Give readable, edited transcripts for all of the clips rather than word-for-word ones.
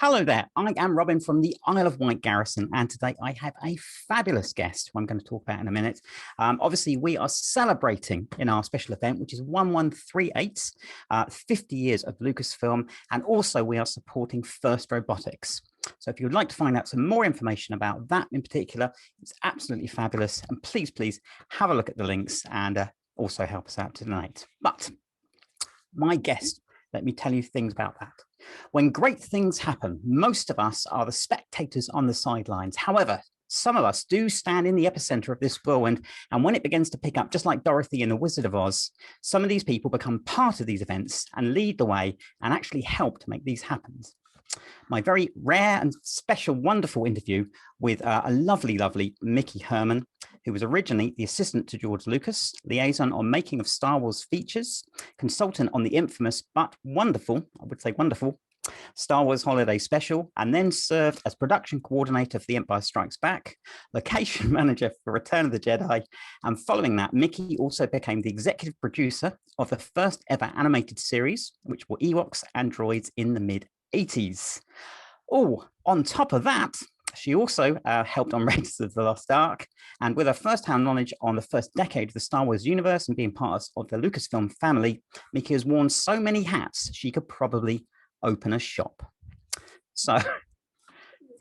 Hello there, I am Robin from the Isle of Wight Garrison, and today I have a fabulous guest who I'm going to talk about in a minute. Obviously, we are celebrating in our special event, which is 1138, 50 years of Lucasfilm, and also we are supporting First Robotics. So if you'd like to find out some more information about that in particular, it's absolutely fabulous, and please have a look at the links and also help us out tonight. But my guest, let me tell you things about that. When great things happen, most of us are the spectators on the sidelines. However, some of us do stand in the epicenter of this whirlwind, and when it begins to pick up, just like Dorothy in The Wizard of Oz, some of these people become part of these events and lead the way and actually help to make these happen. My very rare and special, wonderful interview with a lovely Miki Herman, who was originally the assistant to George Lucas, liaison on making of Star Wars features, consultant on the infamous but wonderful, I would say wonderful, Star Wars Holiday Special, and then served as production coordinator for The Empire Strikes Back, location manager for Return of the Jedi, and following that, Miki also became the executive producer of the first ever animated series, which were Ewoks and Droids in the mid-80s. Oh, on top of that, she also helped on Raiders of the Lost Ark, and with her first-hand knowledge on the first decade of the Star Wars universe and being part of the Lucasfilm family, Miki has worn so many hats she could probably open a shop. So,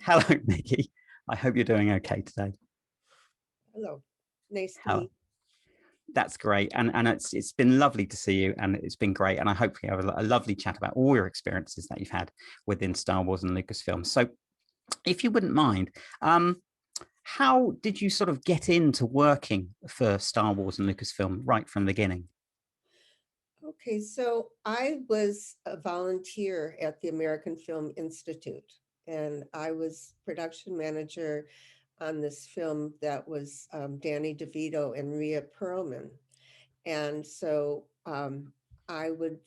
hello, Miki. I hope you're doing okay today. Hello, nice to meet you. That's great, and it's been lovely to see you, and it's been great, and I hope we have a lovely chat about all your experiences that you've had within Star Wars and Lucasfilm. So, if you wouldn't mind, how did you sort of get into working for Star Wars and Lucasfilm right from the beginning? Okay, so I was a volunteer at the American Film Institute, and I was production manager on this film that was Danny DeVito and Rhea Perlman. And so I would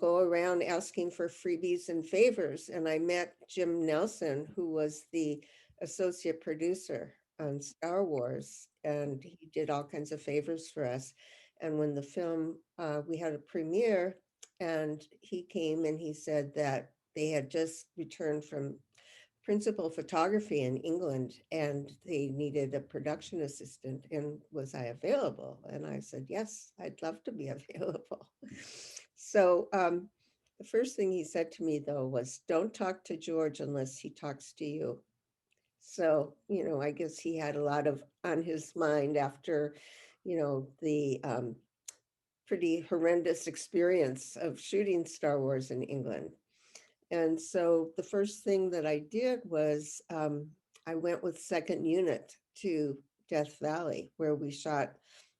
go around asking for freebies and favors, and I met Jim Nelson, who was the associate producer on Star Wars, and he did all kinds of favors for us. And when the film, we had a premiere, and he came and he said that they had just returned from principal photography in England and they needed a production assistant, and was I available? And I said, yes, I'd love to be available. So the first thing he said to me though was, don't talk to George unless he talks to you. So, you know, I guess he had a lot on his mind after, you know, the pretty horrendous experience of shooting Star Wars in England. And so the first thing that I did was I went with second unit to Death Valley, where we shot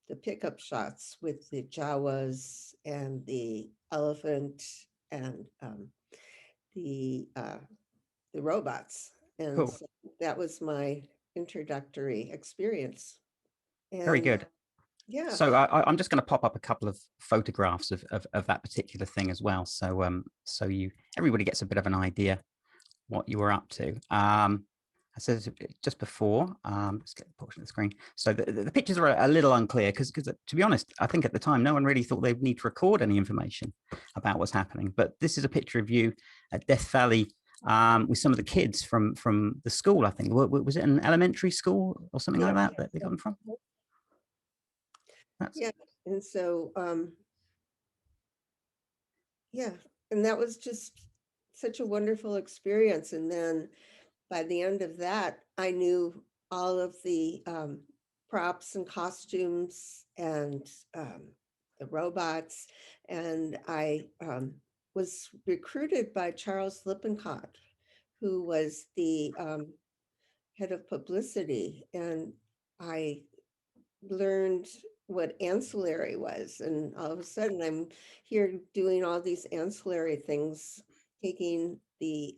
the pickup shots with the Jawas and the elephant and the robots. And Cool. so that was my introductory experience. And Very good. yeah. So I'm just going to pop up a couple of photographs of that particular thing as well. So everybody gets a bit of an idea what you were up to. I said just before, let's get the portion of the screen. So the pictures are a little unclear because to be honest, I think at the time, no one really thought they'd need to record any information about what's happening. But this is a picture of you at Death Valley with some of the kids from the school, I think. Was it an elementary school or something like that they got them from? Yeah, and so yeah, and that was just such a wonderful experience. And then by the end of that, I knew all of the props and costumes and the robots, and I was recruited by Charles Lippincott, who was the head of publicity, and I learned what ancillary was, and all of a sudden I'm here doing all these ancillary things, taking the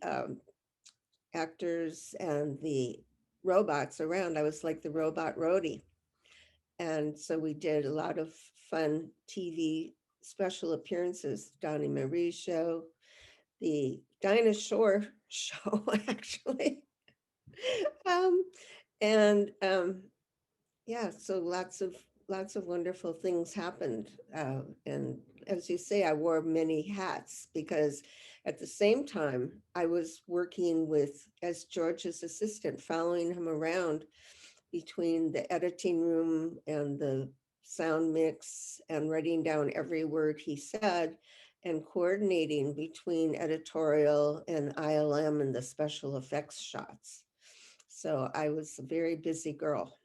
actors and the robots around. I was like the robot roadie, and so we did a lot of fun TV special appearances. Donnie Marie show, the Dinah Shore show actually. um, and yeah, so lots of wonderful things happened. And as you say, I wore many hats because At the same time, I was working as George's assistant, following him around between the editing room and the sound mix and writing down every word he said and coordinating between editorial and ILM and the special effects shots. So I was a very busy girl.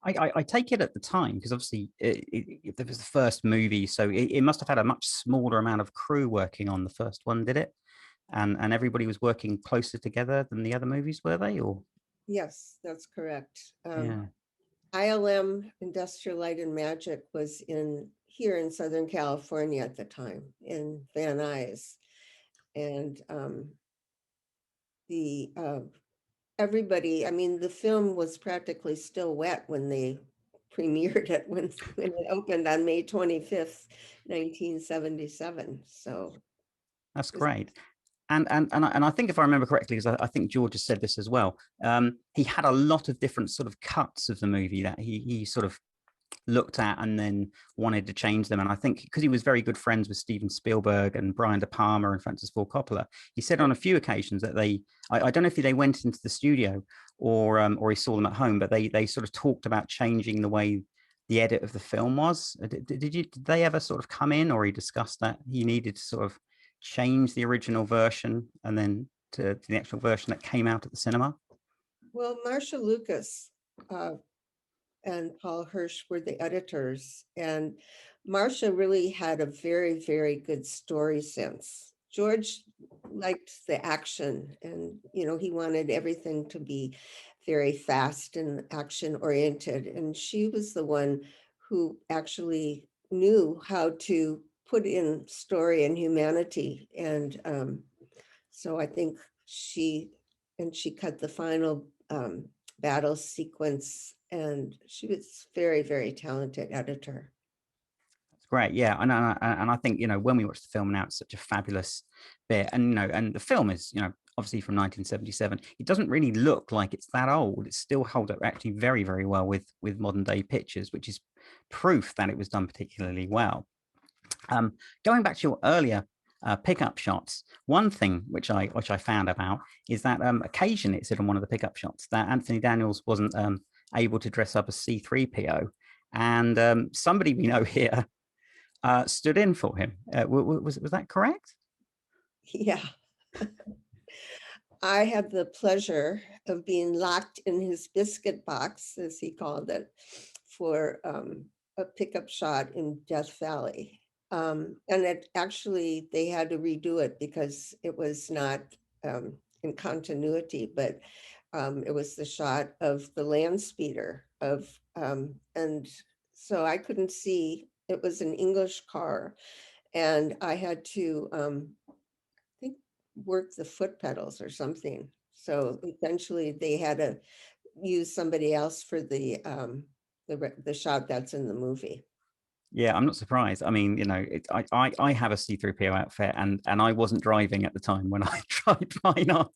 I take it at the time, because obviously it was the first movie, so it must have had a much smaller amount of crew working on the first one, did it? And everybody was working closer together than the other movies, were they? Or Yes, that's correct. yeah, ILM, Industrial Light and Magic, was here in Southern California at the time, in Van Nuys. And the everybody, I mean, the film was practically still wet when they premiered it, when it opened on May 25th, 1977. So that's it was, great. And I think, if I remember correctly, because I think George has said this as well, he had a lot of different sort of cuts of the movie that he sort of looked at and then wanted to change them. And I think because he was very good friends with Steven Spielberg and Brian De Palma and Francis Ford Coppola, he said on a few occasions that I don't know if they went into the studio or he saw them at home, but they sort of talked about changing the way the edit of the film was. Did they ever sort of come in, or he discussed that he needed to sort of change the original version and then to the actual version that came out at the cinema? well, Marcia Lucas and Paul Hirsch were the editors, and Marcia really had a very, very good story sense. George liked the action, and he wanted everything to be very fast and action oriented, and she was the one who actually knew how to put in story and humanity. And so I think she cut the final battle sequence, and she was very, very talented editor. That's great. Yeah. And I think, when we watch the film now, it's such a fabulous bit. And, and the film is, obviously from 1977. It doesn't really look like it's that old. It still holds up actually very, very well with modern day pictures, which is proof that it was done particularly well. Going back to your earlier pickup shots, one thing which I found about is that occasionally it said on one of the pickup shots that Anthony Daniels wasn't able to dress up as C-3PO, and somebody we know here stood in for him. Was that correct? Yeah, I had the pleasure of being locked in his biscuit box, as he called it, for a pickup shot in Death Valley. And it actually, they had to redo it because it was not in continuity, but it was the shot of the land speeder and so I couldn't see. It was an English car, and I had to think work the foot pedals or something. So eventually they had to use somebody else for the shot that's in the movie. Yeah, I'm not surprised. I mean, I have a C-3PO outfit, and I wasn't driving at the time when I tried mine on.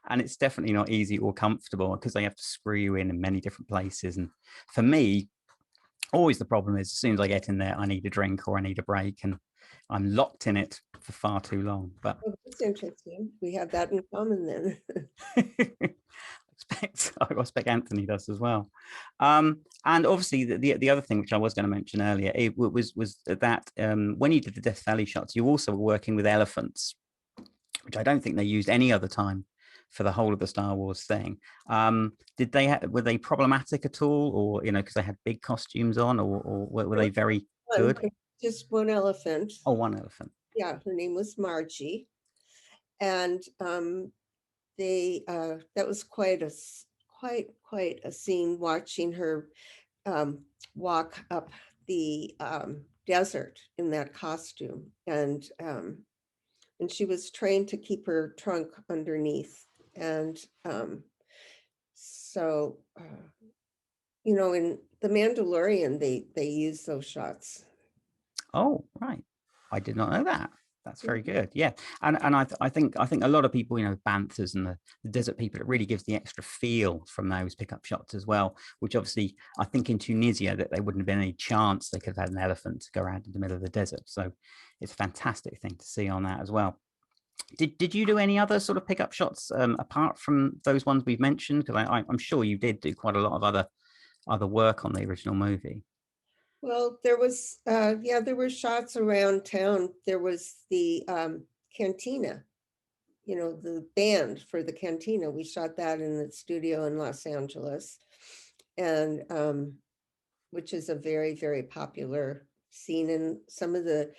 And it's definitely not easy or comfortable because they have to screw you in many different places. And for me, always the problem is as soon as I get in there, I need a drink or I need a break, and I'm locked in it for far too long. But Oh, that's interesting. We have that in common then. I expect Anthony does as well. And obviously the other thing which I was going to mention earlier, it was that when you did the Death Valley shots, you also were working with elephants, which I don't think they used any other time for the whole of the Star Wars thing. Were they problematic at all, or because they had big costumes on, or were they very good? Just one elephant. Oh, one elephant. Yeah, her name was Margie, and that was quite a scene, watching her walk up the desert in that costume, and she was trained to keep her trunk underneath, and so in The Mandalorian they use those shots. Oh, right. I did not know that. That's very good. Yeah. And I think a lot of people, Banthas and the desert people, it really gives the extra feel from those pickup shots as well, which obviously I think in Tunisia that there wouldn't have been any chance they could have had an elephant to go around in the middle of the desert. So it's a fantastic thing to see on that as well. Did you do any other sort of pickup shots apart from those ones we've mentioned? Because I'm sure you did do quite a lot of other work on the original movie. Well, there was, yeah, there were shots around town. There was the cantina, you know, the band for the cantina. We shot that in the studio in Los Angeles, and which is a very, very popular scene. And some of the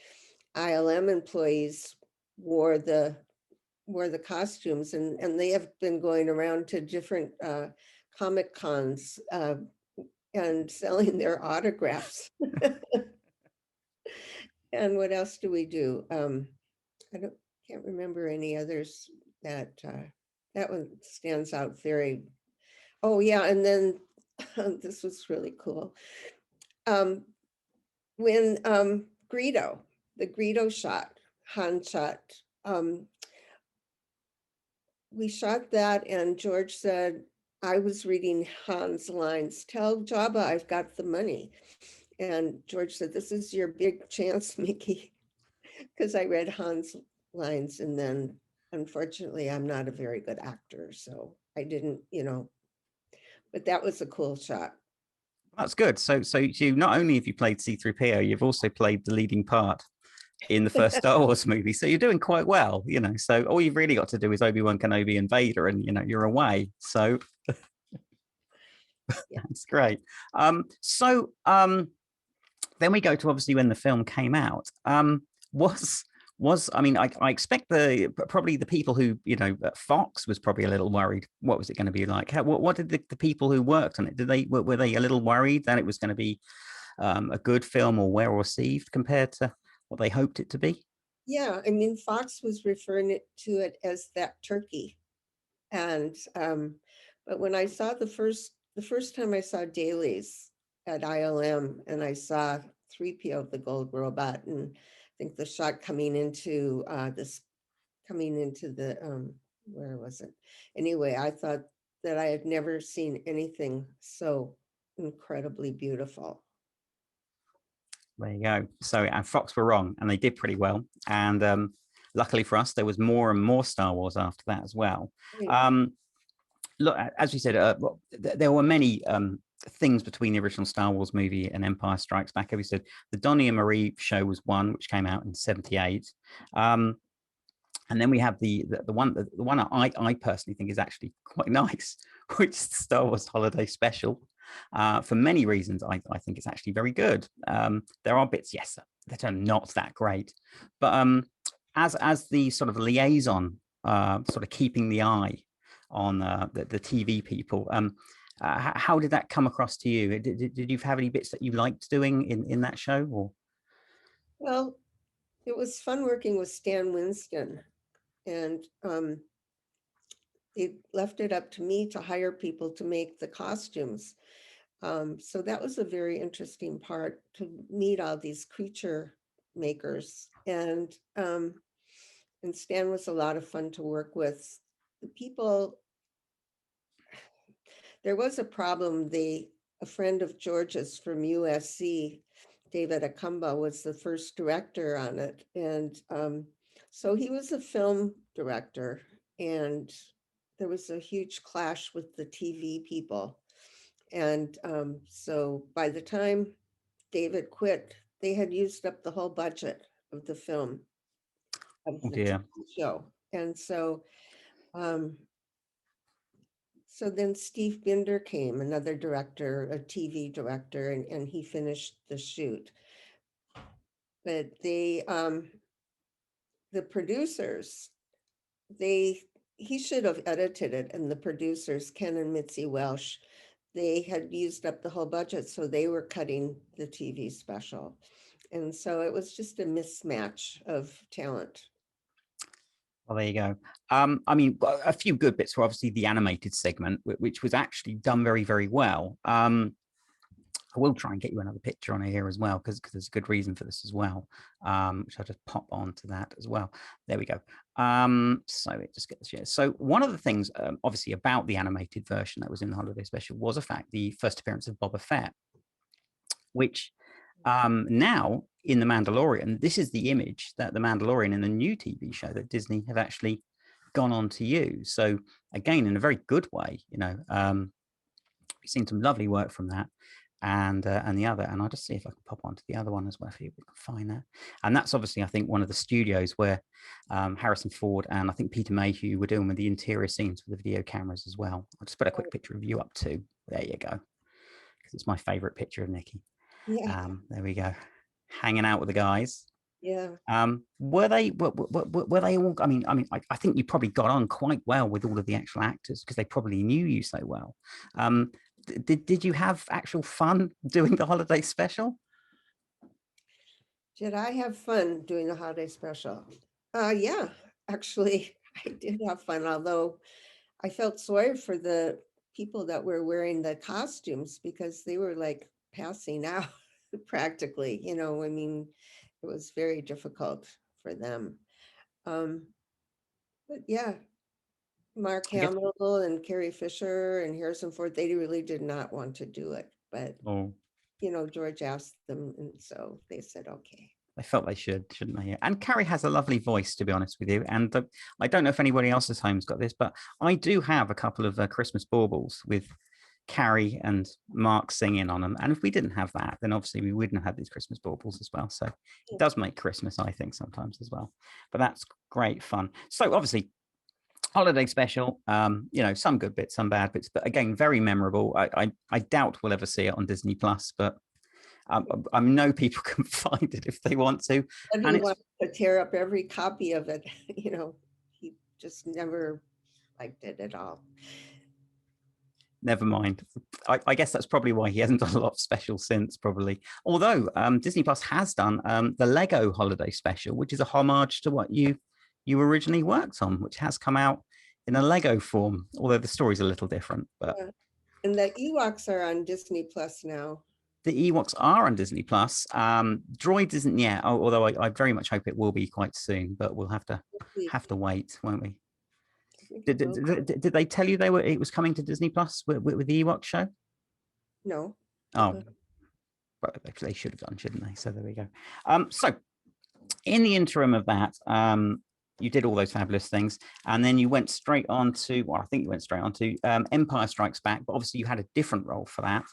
ILM employees wore the costumes, and they have been going around to different Comic Cons and selling their autographs. And what else do we do? Can't remember any others that that one stands out very. Oh yeah, and then this was really cool. When Greedo, the Greedo shot, Han shot, we shot that, and George said, I was reading Han's lines, tell Jabba I've got the money. And George said, this is your big chance, Mickey, because I read Han's lines, and then unfortunately I'm not a very good actor, so I didn't, you know, but that was a cool shot. That's good. So you not only have you played C-3PO, you've also played the leading part in the first Star Wars movie. So you're doing quite well, you know. So all you've really got to do is Obi-Wan Kenobi and Vader, and you know, you're away. So Yeah. that's great. Then we go to obviously when the film came out. I mean, I expect probably the people who, you know, Fox was probably a little worried. What was it going to be like? What did the people who worked on it, were they a little worried that it was going to be a good film or well received compared to what they hoped it to be? Yeah, I mean, Fox was referring to it as that turkey. And but when I saw the first time I saw dailies at ILM, and I saw 3PO, the gold robot, and I think the shot coming into the where was it? Anyway, I thought that I had never seen anything so incredibly beautiful. There you go. So and Fox were wrong, and they did pretty well. And luckily for us, there was more and more Star Wars after that as well. Look, as we said, there were many things between the original Star Wars movie and Empire Strikes Back. As we said, the Donnie and Marie show was one, which came out in '78. And then we have the one I personally think is actually quite nice, which is the Star Wars Holiday Special. For many reasons, I think it's actually very good. There are bits, yes, that are not that great, but as the sort of liaison, sort of keeping the eye on the TV people, how did that come across to you? Did you have any bits that you liked doing in that show? Or Well, it was fun working with Stan Winston, and they left it up to me to hire people to make the costumes. So that was a very interesting part, to meet all these creature makers. And Stan was a lot of fun to work with. The people, there was a problem. A friend of George's from USC, David Akumba, was the first director on it. And so he was a film director, and there was a huge clash with the TV people. And so by the time David quit, they had used up the whole budget of the film, of the dear. TV show. And so so then Steve Binder came, another director, a TV director, and he finished the shoot. But the producers, he should have edited it, and the producers, Ken and Mitzi Welsh, they had used up the whole budget, so they were cutting the TV special. And so it was just a mismatch of talent. Well, there you go. I mean, a few good bits were obviously the animated segment, which was actually done very, very well. I will try and get you another picture on here as well, because there's a good reason for this as well, which I'll just pop onto that as well. There we go. So it just gets here. So one of the things, obviously, about the animated version that was in the Holiday Special was, in fact, the first appearance of Boba Fett, which now in The Mandalorian, this is the image that The Mandalorian in the new TV show that Disney have actually gone on to use. So again, in a very good way, you know, we've seen some lovely work from that. And the other, and I'll just see if I can pop onto the other one as well, if you can find that. And that's obviously, I think, one of the studios where Harrison Ford and I think Peter Mayhew were doing with the interior scenes with the video cameras as well. I'll just put a quick picture of you up too. There you go, because it's my favorite picture of Nikki. Yeah. There we go, hanging out with the guys. Yeah. Were they all? I mean, I think you probably got on quite well with all of the actual actors because they probably knew you so well. Did you have actual fun doing the holiday special? Did I have fun doing the holiday special? Yeah, actually, I did have fun, although I felt sorry for the people that were wearing the costumes because they were like passing out practically, you know, I mean, it was very difficult for them. But yeah, Mark I guess. Hamill and Carrie Fisher and Harrison Ford, they really did not want to do it, but Oh, you know, George asked them, and so they said, okay. they felt they should, shouldn't they? And Carrie has a lovely voice, to be honest with you. And I don't know if anybody else's home's got this, but I do have a couple of Christmas baubles with Carrie and Mark singing on them. And if we didn't have that, then obviously we wouldn't have had these Christmas baubles as well. So it does make Christmas, I think, sometimes as well. But that's great fun. So obviously, holiday special, you know, some good bits, some bad bits, but again, very memorable. I doubt we'll ever see it on Disney Plus, but I know people can find it if they want to. And And he it's wanted to tear up every copy of it, you know, he just never liked it at all. never mind. I guess that's probably why he hasn't done a lot of special since, probably. Although Disney Plus has done the Lego holiday special, which is a homage to what you originally worked on, which has come out in a Lego form, although the story's a little different. But Yeah. And the Ewoks are on Disney Plus now. the Ewoks are on Disney Plus. Droids isn't yet, although I very much hope it will be quite soon. But we'll have to wait, won't we? Did they tell you it was coming to Disney Plus with the Ewok show? No. Oh, but they should have done, shouldn't they? So there we go. So in the interim of that, you did all those fabulous things, and then you went straight on to, well, I think you went straight on to Empire Strikes Back, but obviously you had a different role for that.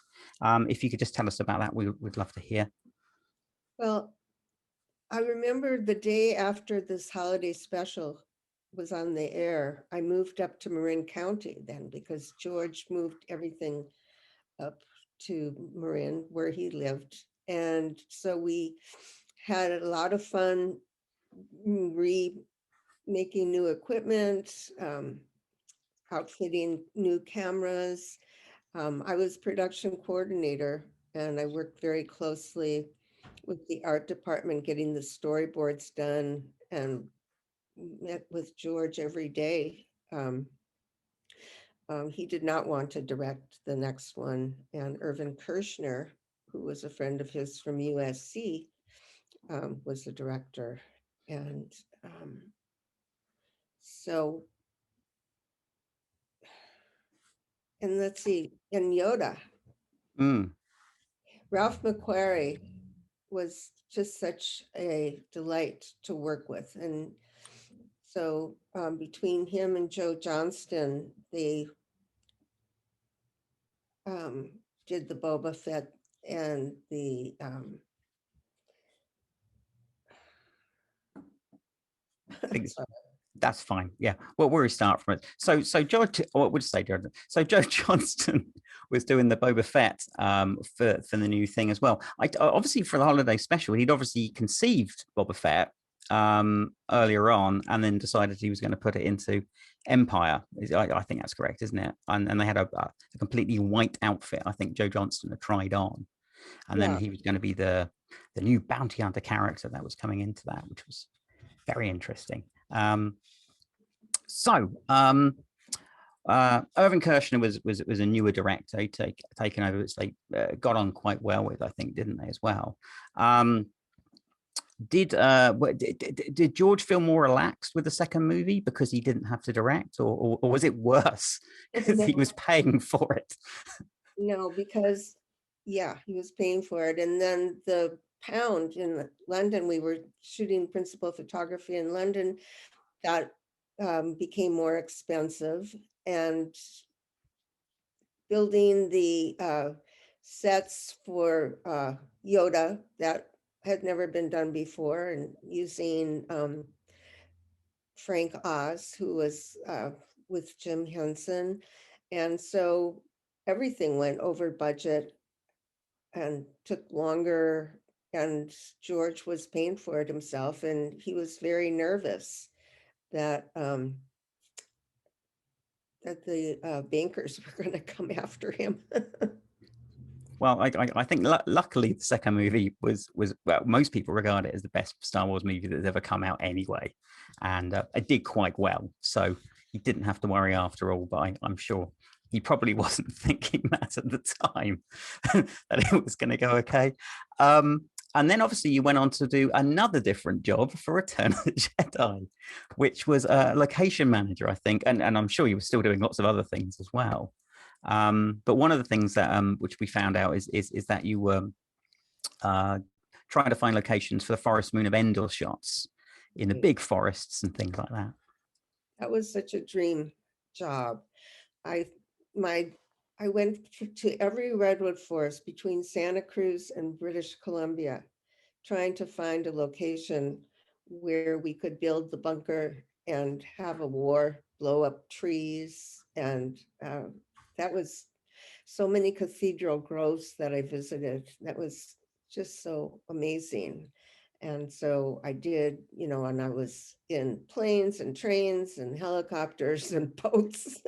If you could just tell us about that, we'd love to hear. Well, I remember the day after this holiday special was on the air, I moved up to Marin County then because George moved everything up to Marin where he lived. And so we had a lot of fun making new equipment, outfitting new cameras. I was production coordinator and I worked very closely with the art department, getting the storyboards done, and met with George every day. He did not want to direct the next one, and Irving Kirschner, who was a friend of his from USC, was the director. And so, and let's see, and Yoda, Ralph McQuarrie was just such a delight to work with. And so between him and Joe Johnston, they did the Boba Fett and the That's fine. Yeah. Well, where we start from it. So George, what would you say, Jordan? So Joe Johnston was doing the Boba Fett for the new thing as well. Obviously for the holiday special, he'd obviously conceived Boba Fett earlier on, and then decided he was going to put it into Empire. I think that's correct, isn't it? And they had a completely white outfit. I think Joe Johnston had tried on, and then he was going to be the new bounty hunter character that was coming into that, which was very interesting. Irving Kirschner was a newer director, taken over, which they got on quite well with, I think, didn't they, as well? Did George feel more relaxed with the second movie because he didn't have to direct, or was it worse because he was paying for it? No, because he was paying for it, and then the pound in London. We were shooting principal photography in London. That became more expensive, and building the sets for Yoda that had never been done before, and using Frank Oz, who was with Jim Henson. And so everything went over budget and took longer, and George was paying for it himself, and he was very nervous that that the bankers were going to come after him. Well, I think luckily the second movie was well, most people regard it as the best Star Wars movie that's ever come out anyway, and it did quite well. So he didn't have to worry after all. But I'm sure he probably wasn't thinking that at the time that it was going to go okay. And then obviously you went on to do another different job for Return of the Jedi, which was a location manager, I think, and I'm sure you were still doing lots of other things as well. But one of the things that which we found out is that you were trying to find locations for the Forest Moon of Endor shots in the big forests and things like that. That was such a dream job. I went to every redwood forest between Santa Cruz and British Columbia, trying to find a location where we could build the bunker and have a war, blow up trees. And that was so many cathedral groves that I visited. That was just so amazing. And so I did, and I was in planes and trains and helicopters and boats.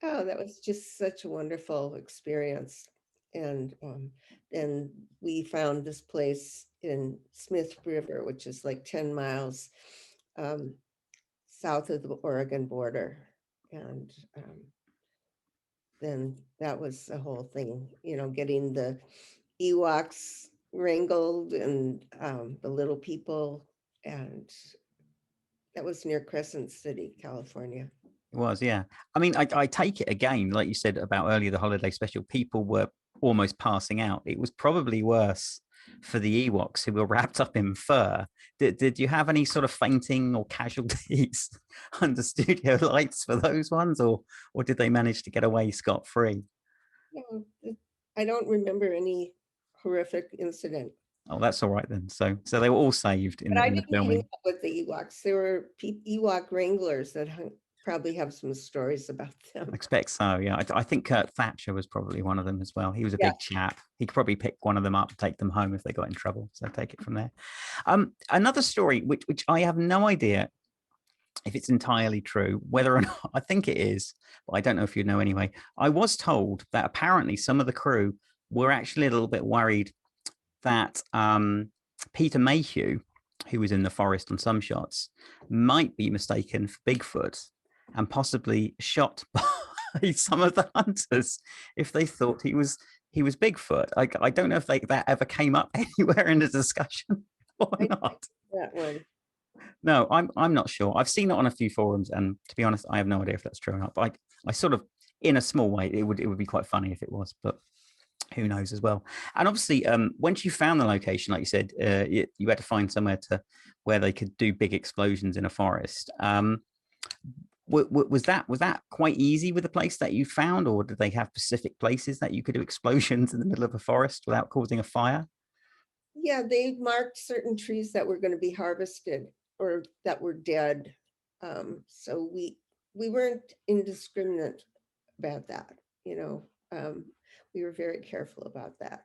Oh, that was just such a wonderful experience. And then we found this place in Smith River, which is like 10 miles south of the Oregon border. And then that was the whole thing, getting the Ewoks wrangled and the little people. And that was near Crescent City, California. It was, yeah. I mean, I take it again, like you said about earlier, the holiday special, people were almost passing out. It was probably worse for the Ewoks who were wrapped up in fur. Did you have any sort of fainting or casualties under studio lights for those ones, or did they manage to get away scot-free? No, I don't remember any horrific incident. Oh, that's all right then. So they were all saved in But I the didn't hang filming. out with the Ewoks. There were Ewok wranglers that probably have some stories about them. I expect so, yeah. I think Kurt Thatcher was probably one of them as well. He was a Yeah. big chap. He could probably pick one of them up, take them home if they got in trouble. So take it from there. Another story, which I have no idea if it's entirely true, whether or not, I think it is, but I don't know if you know anyway. I was told that apparently some of the crew were actually a little bit worried that Peter Mayhew, who was in the forest on some shots, might be mistaken for Bigfoot and possibly shot by some of the hunters if they thought he was Bigfoot. I don't know if that ever came up anywhere in the discussion or not. That one. No, I'm not sure. I've seen it on a few forums, and to be honest, I have no idea if that's true or not. But I sort of, in a small way, it would be quite funny if it was, but who knows as well. And obviously, once you found the location, like you said, you had to find somewhere where they could do big explosions in a forest. Was that quite easy with the place that you found, or did they have specific places that you could do explosions in the middle of a forest without causing a fire? Yeah, they marked certain trees that were going to be harvested or that were dead. So we weren't indiscriminate about that. We were very careful about that.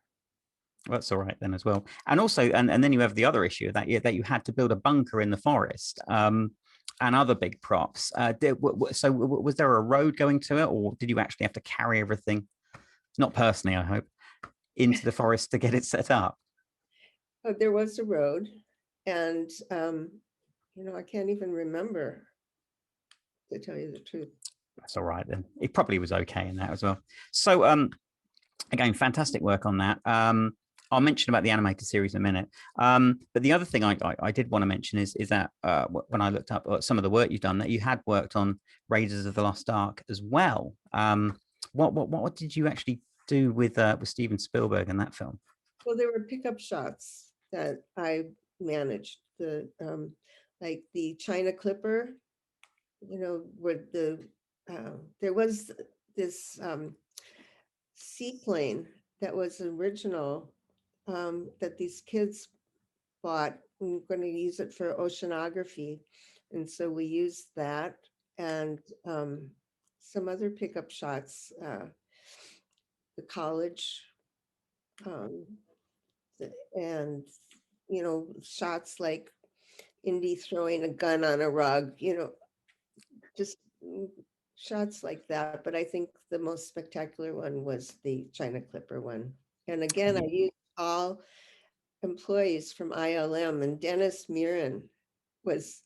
Well, that's all right then as well. And also, and then you have the other issue that you had to build a bunker in the forest and other big props. So was there a road going to it, or did you actually have to carry everything, not personally, I hope, into the forest to get it set up? There was a road, and I can't even remember, to tell you the truth. That's all right then. It probably was okay in that as well. So again, fantastic work on that. I'll mention about the animated series in a minute. But the other thing I did want to mention is that when I looked up some of the work you've done, that you had worked on Raiders of the Lost Ark as well. What did you actually do with Steven Spielberg in that film? Well, there were pickup shots that I managed. Like the China Clipper, where there was this seaplane that was original, that these kids bought. We were going to use it for oceanography, and so we used that and some other pickup shots. The college, um, and shots like Indy throwing a gun on a rug, just shots like that. But I think the most spectacular one was the China Clipper one. And again, I used all employees from ILM, and Dennis Murin was,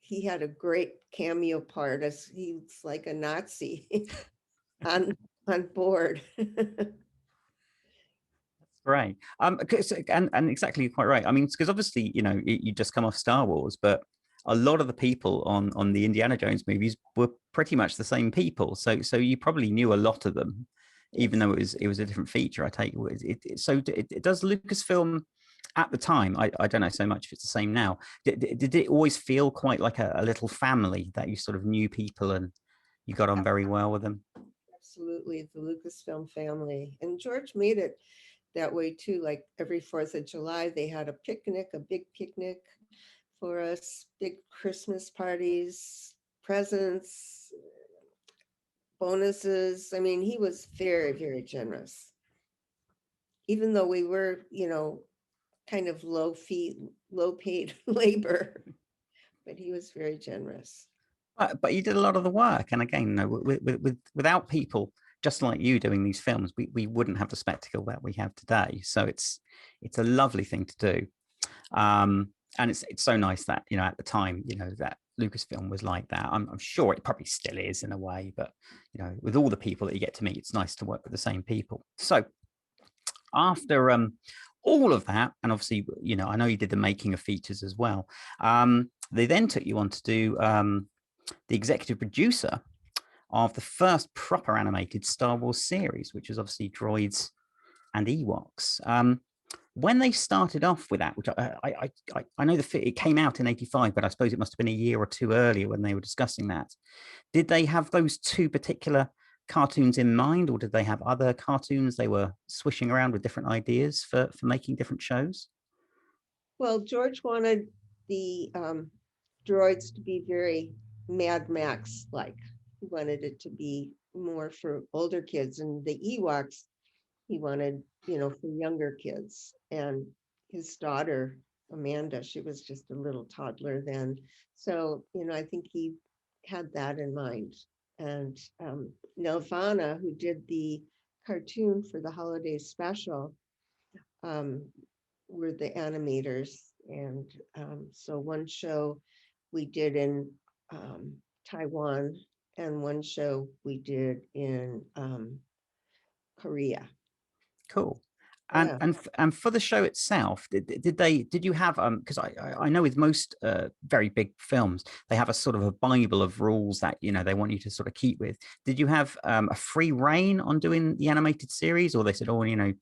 he had a great cameo part as he's like a Nazi on board. Right. And exactly, you're quite right. I mean, because obviously, you just come off Star Wars, but a lot of the people on the Indiana Jones movies were pretty much the same people. So you probably knew a lot of them, even though it was a different feature. I take it does Lucasfilm at the time. I don't know so much if it's the same now. Did it always feel quite like a little family that you sort of knew people and you got on very well with them? Absolutely, the Lucasfilm family. And George made it that way too. Like every 4th of July, they had a picnic, a big picnic for us, big Christmas parties, presents, bonuses. I mean, he was very, very generous. Even though we were, kind of low paid labor, but he was very generous. But you did a lot of the work, and again, without people just like you doing these films, we wouldn't have the spectacle that we have today. So it's a lovely thing to do, and it's so nice that at the time that Lucasfilm was like that. I'm sure it probably still is in a way, but with all the people that you get to meet, it's nice to work with the same people. So after all of that, and obviously I know you did the making of features as well. They then took you on to do the executive producer of the first proper animated Star Wars series, which was obviously Droids and Ewoks. When they started off with that, which I know it came out in '85, but I suppose it must have been a year or two earlier when they were discussing that. Did they have those two particular cartoons in mind, or did they have other cartoons they were swishing around with different ideas for making different shows? Well, George wanted the droids to be very Mad Max like. He wanted it to be more for older kids, and the Ewoks he wanted, for younger kids. And his daughter, Amanda, she was just a little toddler then. So, I think he had that in mind. And Nelvana, who did the cartoon for the holiday special, um, were the animators. And so one show we did in Taiwan, and one show we did in Korea. Cool. And Yeah. and for the show itself, did you have because I know with most very big films they have a sort of a bible of rules that they want you to sort of keep with. Did you have a free reign on doing the animated series, or they said, oh, you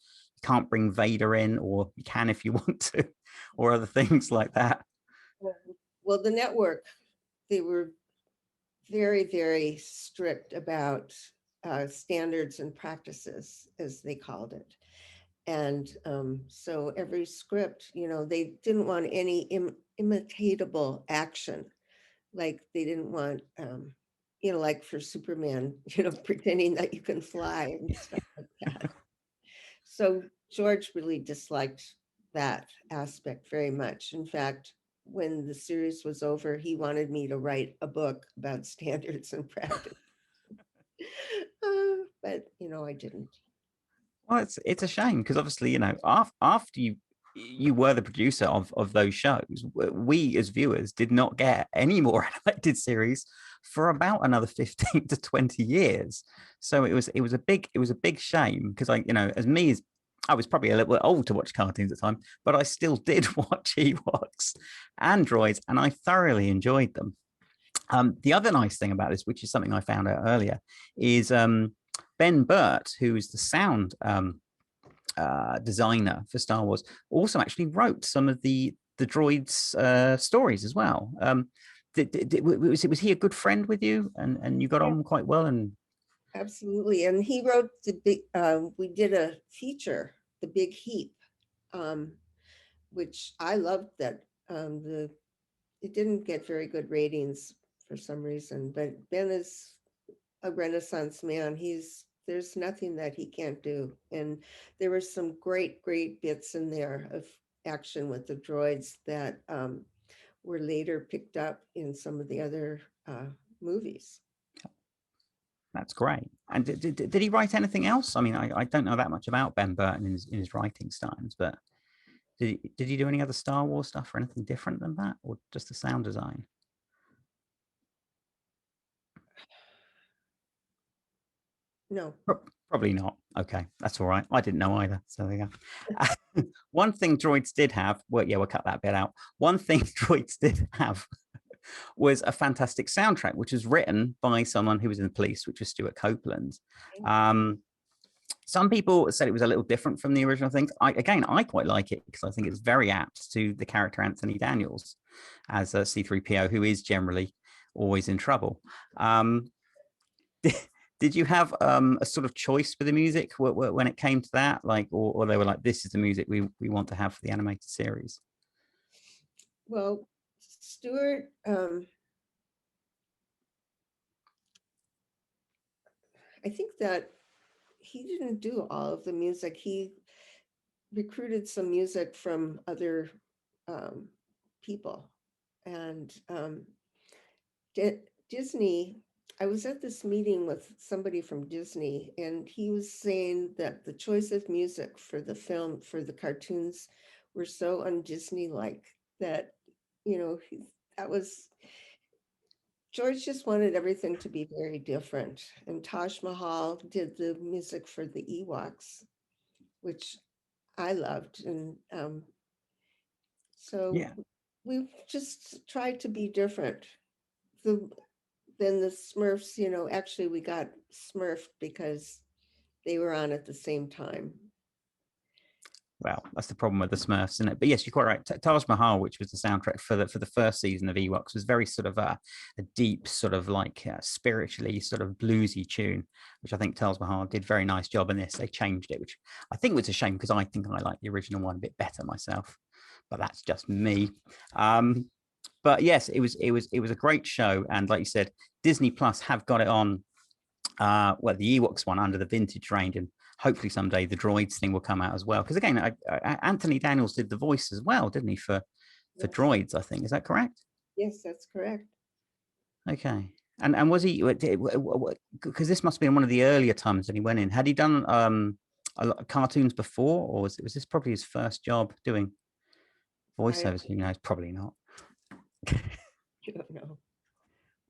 can't bring Vader in, or you can if you want to, or other things like that? Well, the network, they were very, very strict about standards and practices, as they called it. And so every script, they didn't want any imitatable action. Like they didn't want, like for Superman, pretending that you can fly and stuff like that. So George really disliked that aspect very much. In fact, when the series was over, he wanted me to write a book about standards and practice. But I didn't. Well, it's a shame because obviously, after you were the producer of those shows, we as viewers did not get any more animated series for about another 15 to 20 years. So it was a big shame because I was probably a little bit old to watch cartoons at the time, but I still did watch Ewoks and Droids, and I thoroughly enjoyed them. The other nice thing about this, which is something I found out earlier, is Ben Burt, who is the sound designer for Star Wars, also actually wrote some of the droids stories as well. Was he a good friend with you, and you got on quite well? And absolutely. And he wrote the big, we did a feature, The Big Heap, which I loved that. It didn't get very good ratings for some reason, but Ben is a Renaissance man. There's nothing that he can't do. And there were some great bits in there of action with the droids that were later picked up in some of the other movies. that's great. And did he write anything else? I mean, I don't know that much about Ben Burton in his writing styles, but did he do any other Star Wars stuff or anything different than that, or just the sound design? No. Probably not. Okay, that's all right. I didn't know either. So there you go. One thing Droids did have, well, yeah, we'll cut that bit out. One thing Droids did have was a fantastic soundtrack, which was written by someone who was in the police, which was Stuart Copeland. Some people said it was a little different from the original things. I quite like it because I think it's very apt to the character Anthony Daniels as a C-3PO, who is generally always in trouble. Did you have a sort of choice for the music when it came to that, like, or they were like, this is the music we want to have for the animated series? Well, Stuart, I think that he didn't do all of the music. He recruited some music from other people. And Disney, I was at this meeting with somebody from Disney, and he was saying that the choice of music for the film, for the cartoons, were so un-Disney-like that, that was, George just wanted everything to be very different. And Taj Mahal did the music for the Ewoks, which I loved. And so Yeah. we just tried to be different. Then the Smurfs, actually we got Smurfed because they were on at the same time. Well, that's the problem with the Smurfs, isn't it? But yes, you're quite right. Taj Mahal, which was the soundtrack for the first season of Ewoks, was very sort of a deep, sort of like spiritually sort of bluesy tune, which I think Taj Mahal did a very nice job in this. They changed it, which I think was a shame because I think I like the original one a bit better myself. But that's just me. But yes, it was a great show, and like you said, Disney Plus have got it on. Well, the Ewoks one under the vintage range, and hopefully someday the Droids thing will come out as well. Because again, Anthony Daniels did the voice as well, didn't he, for Yes. Droids? I think, is that correct? Yes, that's correct. Okay. And was he? Because this must have been one of the earlier times that he went in. Had he done a lot of cartoons before, or was this probably his first job doing voiceovers? Who knows? Probably not. You don't know.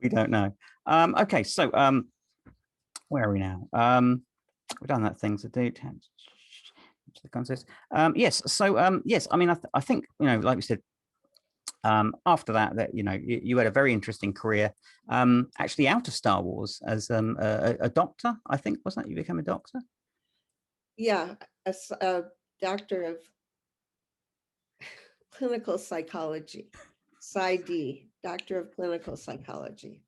We don't know. Okay, so where are we now? We've done that thing to do. The contest. Yes. So yes, I mean, I think, like we said, after that you had a very interesting career, actually out of Star Wars as a doctor. I think, wasn't it? You became a doctor. Yeah, a doctor of clinical psychology, PsyD, doctor of clinical psychology.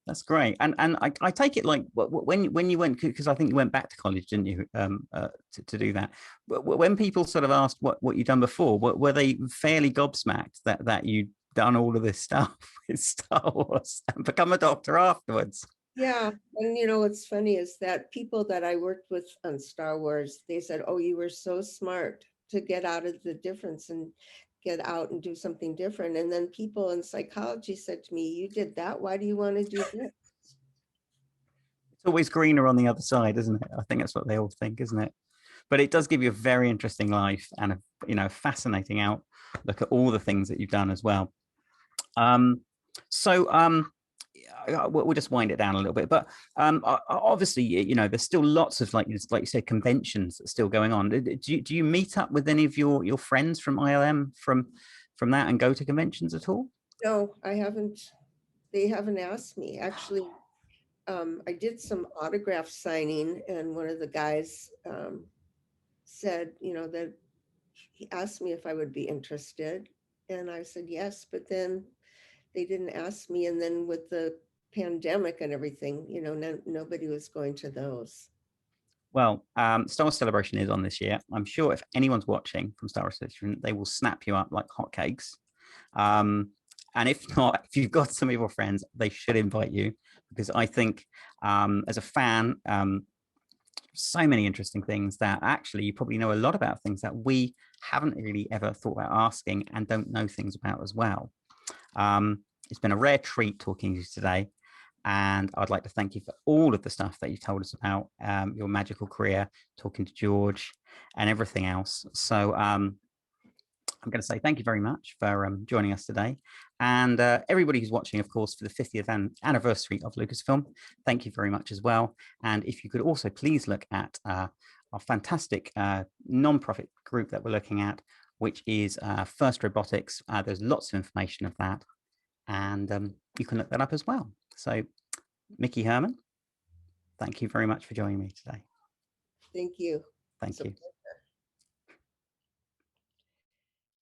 That's great. And I take it like when you went, because I think you went back to college, didn't you, to do that? When people sort of asked what you'd done before, were they fairly gobsmacked that you'd done all of this stuff with Star Wars and become a doctor afterwards? Yeah, and what's funny is that people that I worked with on Star Wars, they said, "Oh, you were so smart to get out of the difference and get out and do something different." And then people in psychology said to me, "You did that. Why do you want to do this?" It's always greener on the other side, isn't it? I think that's what they all think, isn't it? But it does give you a very interesting life and a fascinating outlook at all the things that you've done as well. So we'll just wind it down a little bit, but obviously, there's still lots of like you said, conventions that's still going on. Do you meet up with any of your friends from ILM from that and go to conventions at all? No, I haven't. They haven't asked me. Actually, I did some autograph signing, and one of the guys said, that he asked me if I would be interested. And I said, yes, but then they didn't ask me. And then with the pandemic and everything, nobody was going to those. Well, Star Wars Celebration is on this year. I'm sure if anyone's watching from Star Wars Celebration, they will snap you up like hotcakes. And if not, if you've got some of your friends, they should invite you, because I think as a fan, so many interesting things that actually you probably know a lot about things that we haven't really ever thought about asking and don't know things about as well. It's been a rare treat talking to you today. And I'd like to thank you for all of the stuff that you told us about your magical career, talking to George and everything else. So I'm going to say thank you very much for joining us today. And everybody who's watching, of course, for the 50th anniversary of Lucasfilm, thank you very much as well. And if you could also please look at our fantastic non-profit group that we're looking at, which is First Robotics. There's lots of information of that. And you can look that up as well. So Miki Herman, thank you very much for joining me today. Thank you. Thank you.